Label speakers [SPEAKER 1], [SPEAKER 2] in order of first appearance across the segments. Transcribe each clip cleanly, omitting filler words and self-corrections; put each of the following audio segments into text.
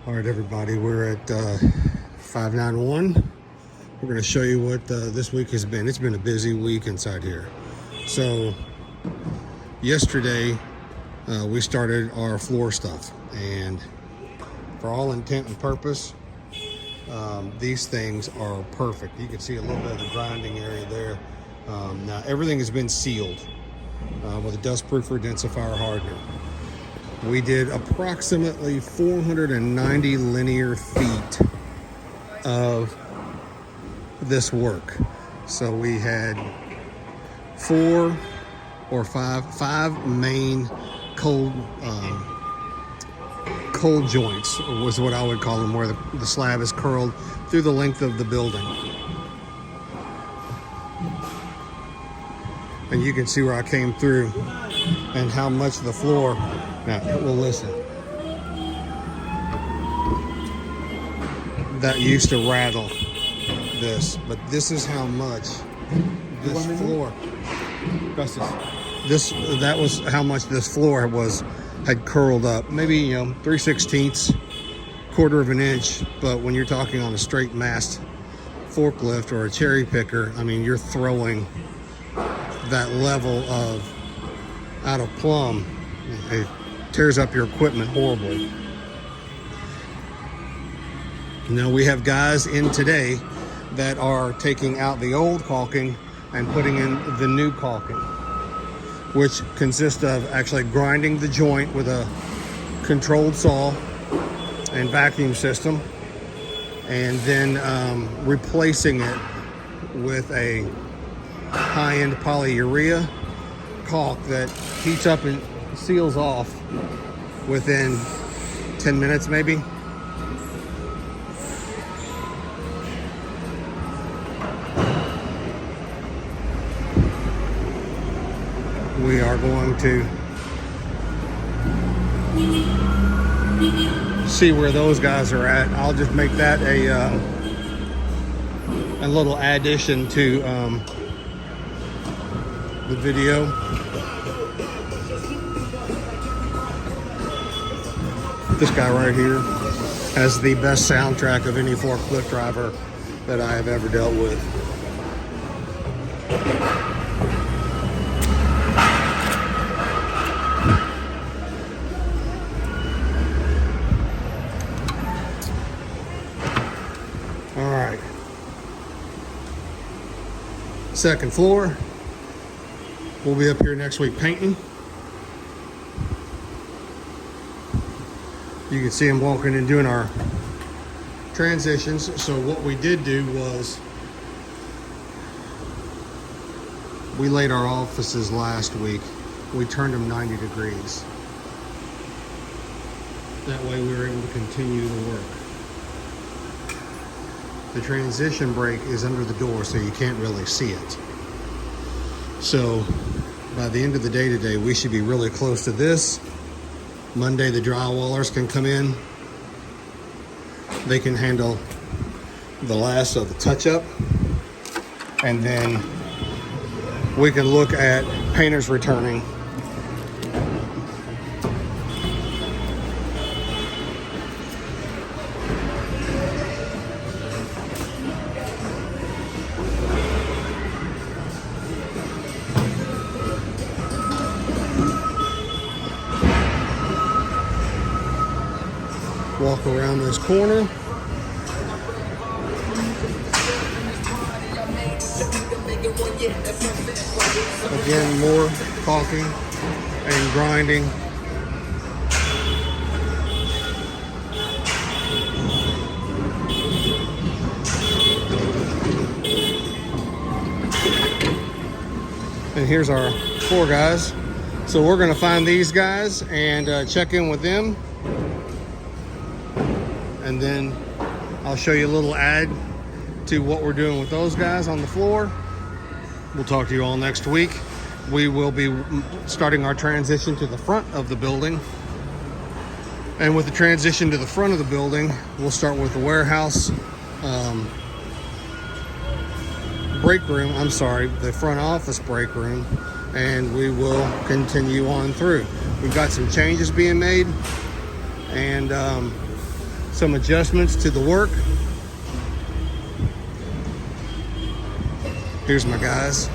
[SPEAKER 1] All right, everybody, we're at 591. We're going to show you what this week has been. It's been a busy week inside here. So yesterday we started our floor stuff, and for all intent and purpose, these things are perfect. You can see a little bit of the grinding area there. Now everything has been sealed with a dustproof densifier hardener. We did approximately 490 linear feet of this work. So we had five main cold joints, was what I would call them, where the slab is curled through the length of the building. And you can see where I came through and how much the floor. Now, well, listen. That used to rattle this, but this is how much this floor. That was how much this floor had curled up. Maybe 3/16, quarter of an inch. But when you're talking on a straight mast forklift or a cherry picker, I mean, you're throwing that level of out of plumb. It tears up your equipment horribly. Now we have guys in today that are taking out the old caulking and putting in the new caulking, which consists of actually grinding the joint with a controlled saw and vacuum system, and then replacing it with a high-end polyurea caulk that heats up and seals off within 10 minutes maybe. We are going to see where those guys are at. I'll just make that a little addition to the video. This guy right here has the best soundtrack of any forklift driver that I have ever dealt with. All right. Second floor. We'll be up here next week painting. You can see him walking and doing our transitions. So what we did do was we laid our offices last week. We turned them 90 degrees. That way we were able to continue the work. The transition brake is under the door, so you can't really see it. So by the end of the day today, we should be really close to this. Monday, the drywallers can come in. They can handle the last of the touch-up. And then we can look at painters returning. Walk around this corner. Again, more caulking and grinding. And here's our four guys. So we're going to find these guys and check in with them. And then I'll show you a little ad to what we're doing with those guys on the floor. We'll talk to you all next week. We will be starting our transition to the front of the building. And with the transition to the front of the building, we'll start with the warehouse break room. I'm sorry, the front office break room. And we will continue on through. We've got some changes being made. And some adjustments to the work. Here's my guys.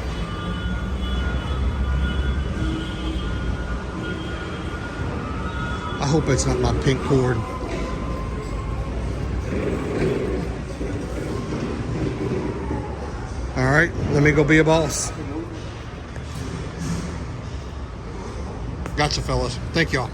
[SPEAKER 1] I hope it's not my pink cord. All right, let me go be a boss. Gotcha, fellas. Thank y'all.